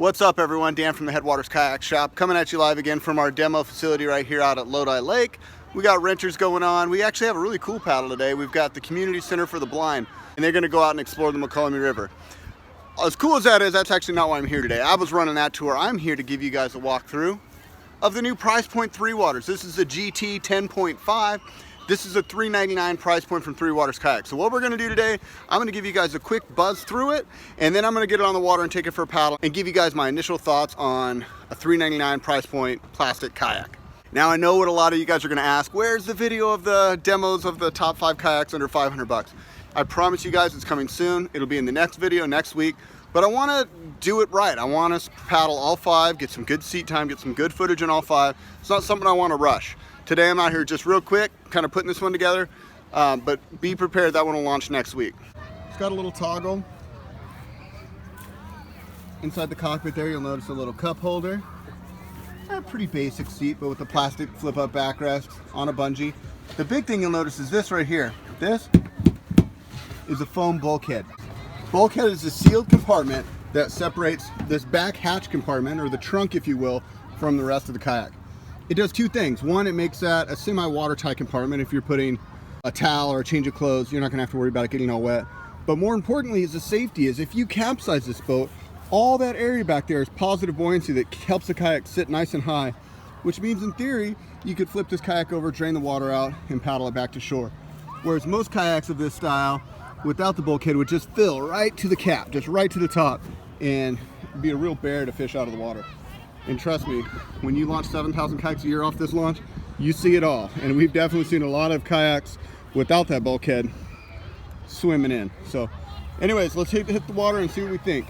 What's up everyone, Dan from the Headwaters Kayak Shop coming at you live again from our demo facility right here out at Lodi Lake. We got renters going on. We actually have a really cool paddle today. We've got the Community Center for the Blind and they're going to go out and explore the McCollum River. As cool as that is, that's actually not why I'm here today. I was running that tour. I'm here to give you guys a walkthrough of the new price point Three Waters. This is the GT 10.5. This is a $3.99 price point from Three Waters Kayak. So what we're gonna do today, I'm gonna give you guys a quick buzz through it, and then I'm gonna get it on the water and take it for a paddle and give you guys my initial thoughts on a $3.99 price point plastic kayak. Now I know what a lot of you guys are gonna ask, where's the video of the demos of the top 5 kayaks under 500 bucks? I promise you guys it's coming soon. It'll be in the next video next week, but I wanna do it right. I want us to paddle all 5, get some good seat time, get some good footage in all 5. It's not something I wanna rush. Today I'm out here just real quick, kind of putting this one together, but be prepared, that one will launch next week. It's got a little toggle. Inside the cockpit there, you'll notice a little cup holder. A pretty basic seat, but with the plastic flip-up backrest on a bungee. The big thing you'll notice is this right here. This is a foam bulkhead. Bulkhead is a sealed compartment that separates this back hatch compartment, or the trunk if you will, from the rest of the kayak. It does 2 things. One, it makes that a semi-watertight compartment. If you're putting a towel or a change of clothes, you're not gonna have to worry about it getting all wet. But more importantly is the safety, is if you capsize this boat, all that area back there is positive buoyancy that helps the kayak sit nice and high, which means in theory, you could flip this kayak over, drain the water out, and paddle it back to shore. Whereas most kayaks of this style, without the bulkhead, would just fill right to the cap, just right to the top, and be a real bear to fish out of the water. And trust me, when you launch 7,000 kayaks a year off this launch, you see it all. And we've definitely seen a lot of kayaks without that bulkhead swimming in. So anyways, let's hit the water and see what we think.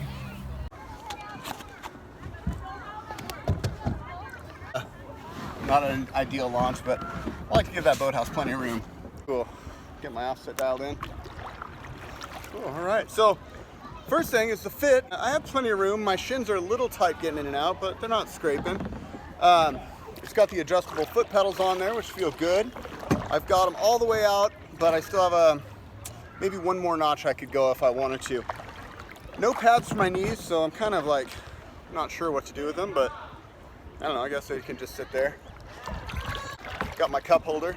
Not an ideal launch, but I like to give that boathouse plenty of room. Cool, get my offset dialed in. Cool, all right, so first thing is the fit. I have plenty of room. My shins are a little tight getting in and out, but they're not scraping. It's got the adjustable foot pedals on there, which feel good. I've got them all the way out, but I still have maybe one more notch I could go if I wanted to. No pads for my knees, so I'm kind of like not sure what to do with them, but I don't know, I guess they can just sit there. Got my cup holder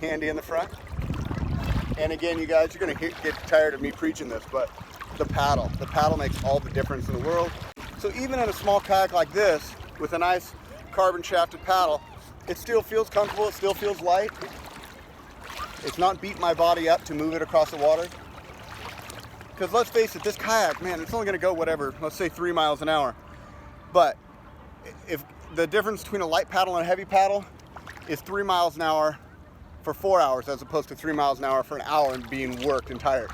handy in the front. And again, you guys, you're gonna get tired of me preaching this, but the paddle makes all the difference in the world. So even in a small kayak like this, with a nice carbon shafted paddle, it still feels comfortable, it still feels light. It's not beating my body up to move it across the water. Because let's face it, this kayak, man, it's only gonna go whatever, let's say 3 miles an hour. But if the difference between a light paddle and a heavy paddle is 3 miles an hour for 4 hours, as opposed to 3 miles an hour for an hour and being worked and tired.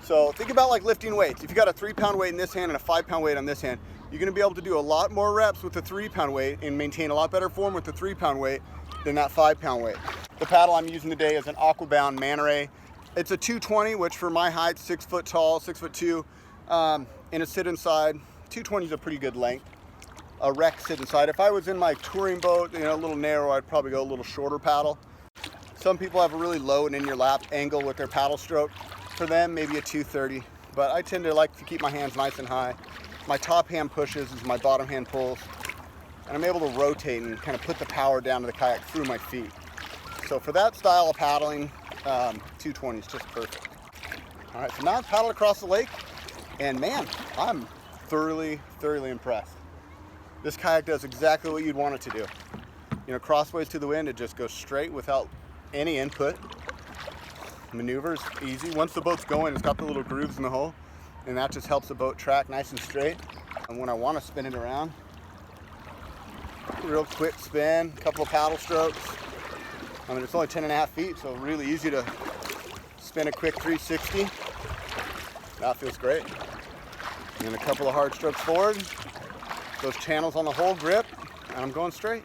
So think about like lifting weights. If you got a 3-pound weight in this hand and a 5-pound weight on this hand, you're gonna be able to do a lot more reps with the 3-pound weight and maintain a lot better form with the 3-pound weight than that 5-pound weight. The paddle I'm using today is an Aquabound Manta Ray. It's a 220, which for my height, 6 foot tall, 6'2", in a sit inside, 220 is a pretty good length. A wreck sit inside. If I was in my touring boat, a little narrow, I'd probably go a little shorter paddle. Some people have a really low and in your lap angle with their paddle stroke. For them, maybe a 230, but I tend to like to keep my hands nice and high. My top hand pushes as my bottom hand pulls, and I'm able to rotate and kind of put the power down to the kayak through my feet. So for that style of paddling, 220 is just perfect. All right, so now I've paddled across the lake, and man, I'm thoroughly impressed. This kayak does exactly what you'd want it to do. Crossways to the wind, it just goes straight without any input. Maneuvers easy. Once the boat's going, it's got the little grooves in the hull, and that just helps the boat track nice and straight. And when I want to spin it around, real quick spin, a couple of paddle strokes. I mean, it's only 10.5 feet, so really easy to spin a quick 360. That feels great. And then a couple of hard strokes forward, those channels on the hull grip, and I'm going straight.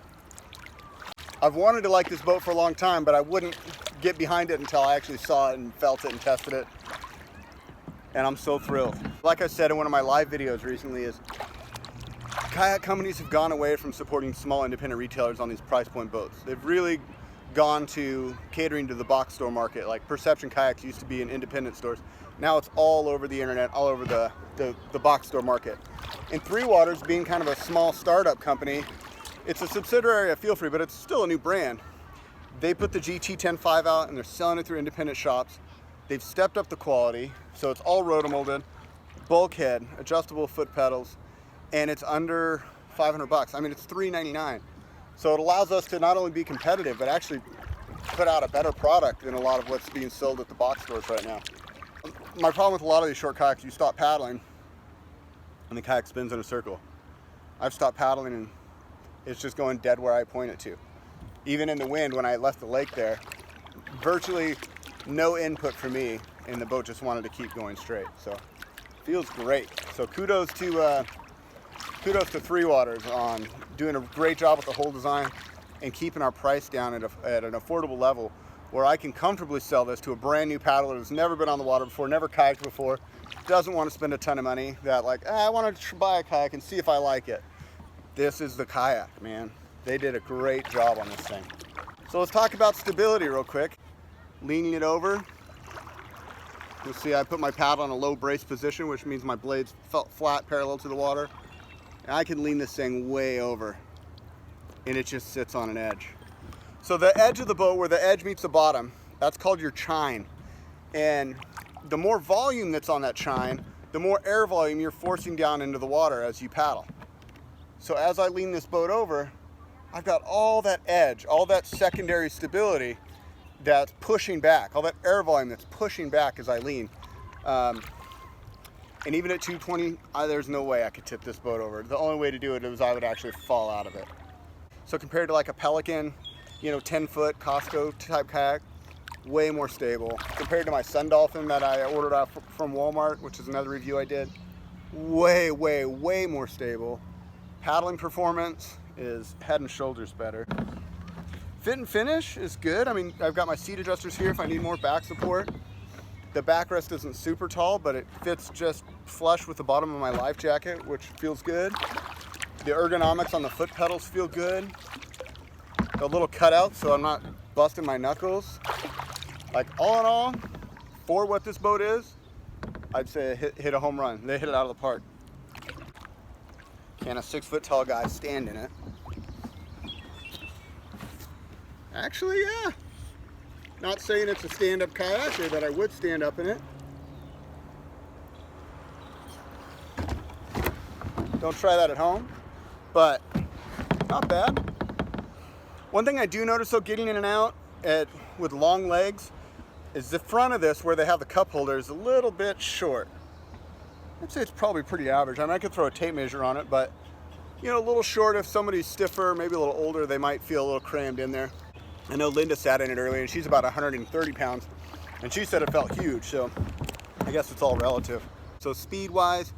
I've wanted to like this boat for a long time, but I wouldn't get behind it until I actually saw it and felt it and tested it. And I'm so thrilled. Like I said in one of my live videos recently, is kayak companies have gone away from supporting small independent retailers on these price point boats. They've really gone to catering to the box store market. Like Perception Kayaks used to be in independent stores. Now it's all over the internet, all over the box store market. And Three Waters, being kind of a small startup company, it's a subsidiary of Feel Free, but it's still a new brand. They put the GT10.5 out and they're selling it through independent shops. They've stepped up the quality, so it's all rotomolded, bulkhead, adjustable foot pedals, and it's under 500 bucks. I mean, it's $399. So it allows us to not only be competitive, but actually put out a better product than a lot of what's being sold at the box stores right now. My problem with a lot of these short kayaks, you stop paddling and the kayak spins in a circle. I've stopped paddling and it's just going dead where I point it to. Even in the wind, when I left the lake there, virtually no input for me, and the boat just wanted to keep going straight. So feels great. So kudos to Three Waters on doing a great job with the whole design and keeping our price down at an affordable level where I can comfortably sell this to a brand new paddler who's never been on the water before, never kayaked before, doesn't want to spend a ton of money, that like, I want to buy a kayak and see if I like it. This is the kayak, man. They did a great job on this thing. So let's talk about stability real quick. Leaning it over, you'll see I put my paddle in a low brace position, which means my blades felt flat parallel to the water. And I can lean this thing way over and it just sits on an edge. So the edge of the boat, where the edge meets the bottom, that's called your chine. And the more volume that's on that chine, the more air volume you're forcing down into the water as you paddle. So as I lean this boat over, I've got all that edge, all that secondary stability that's pushing back, all that air volume that's pushing back as I lean. And even at 220, there's no way I could tip this boat over. The only way to do it is I would actually fall out of it. So compared to like a Pelican, 10-foot Costco type kayak, way more stable. Compared to my Sun Dolphin that I ordered out from Walmart, which is another review I did, way, way, way more stable. Paddling performance is head and shoulders better. Fit and finish is good. I mean, I've got my seat adjusters here if I need more back support. The backrest isn't super tall, but it fits just flush with the bottom of my life jacket, which feels good. The ergonomics on the foot pedals feel good. A little cutout so I'm not busting my knuckles. Like all in all, for what this boat is, I'd say hit a home run. They hit it out of the park. Can a 6-foot tall guy stand in it? Actually, yeah. Not saying it's a stand-up kayak or that I would stand up in it. Don't try that at home, but not bad. One thing I do notice though, getting in and out with long legs, is the front of this, where they have the cup holder, is a little bit short. I'd say it's probably pretty average. I mean, I could throw a tape measure on it, but a little short. If somebody's stiffer, maybe a little older, they might feel a little crammed in there. I know Linda sat in it earlier and she's about 130 pounds and she said it felt huge, so I guess it's all relative. So speed wise,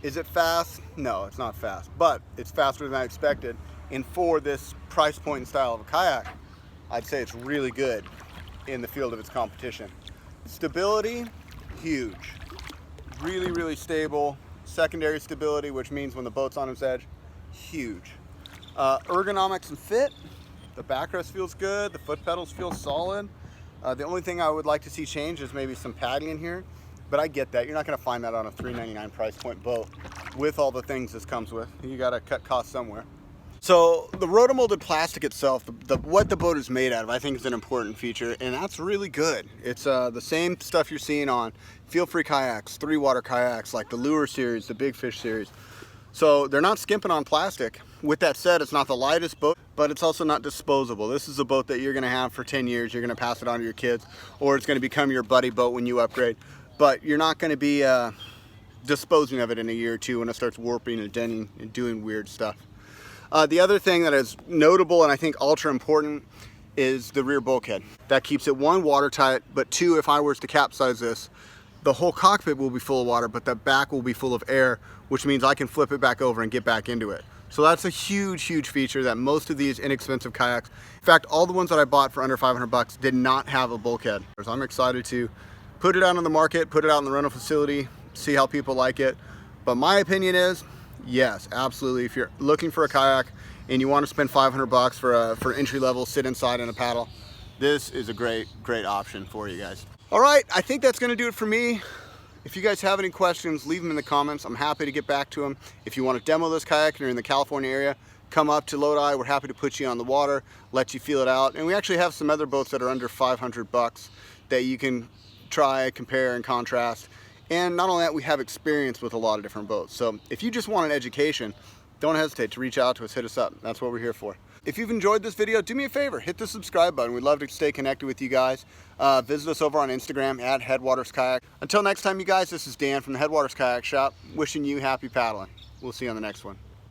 is it fast? No, it's not fast, but it's faster than I expected. And for this price point and style of a kayak, I'd say it's really good in the field of its competition. Stability, huge. Really, really stable. Secondary stability, which means when the boat's on its edge, huge. Ergonomics and fit, the backrest feels good, the foot pedals feel solid. The only thing I would like to see change is maybe some padding in here, but I get that. You're not gonna find that on a $399 price point boat with all the things this comes with. You gotta cut costs somewhere. So the rotomolded plastic itself, what the boat is made out of, I think is an important feature, and that's really good. It's the same stuff you're seeing on Feel Free kayaks, Three Water kayaks, like the Lure series, the Big Fish series. So they're not skimping on plastic. With that said, it's not the lightest boat, but it's also not disposable. This is a boat that you're gonna have for 10 years. You're gonna pass it on to your kids, or it's gonna become your buddy boat when you upgrade. But you're not gonna be disposing of it in a year or two when it starts warping and denting and doing weird stuff. The other thing that is notable and I think ultra important is the rear bulkhead. That keeps it, one, watertight, but two, if I was to capsize this, the whole cockpit will be full of water, but the back will be full of air, which means I can flip it back over and get back into it. So that's a huge, huge feature that most of these inexpensive kayaks, in fact, all the ones that I bought for under 500 bucks did not have a bulkhead. So I'm excited to put it out on the market, put it out in the rental facility, see how people like it. But my opinion is, yes, absolutely. If you're looking for a kayak and you want to spend $500 for entry level sit inside and a paddle, this is a great option for you guys. All right, I think that's going to do it for me. If you guys have any questions, leave them in the comments. I'm happy to get back to them. If you want to demo this kayak and you're in the California area, come up to Lodi. We're happy to put you on the water, let you feel it out. And we actually have some other boats that are under $500 that you can try, compare, and contrast. And not only that, we have experience with a lot of different boats. So if you just want an education, don't hesitate to reach out to us, hit us up. That's what we're here for. If you've enjoyed this video, do me a favor, hit the subscribe button. We'd love to stay connected with you guys. Visit us over on Instagram at Headwaters Kayak. Until next time, you guys, this is Dan from the Headwaters Kayak Shop, wishing you happy paddling. We'll see you on the next one.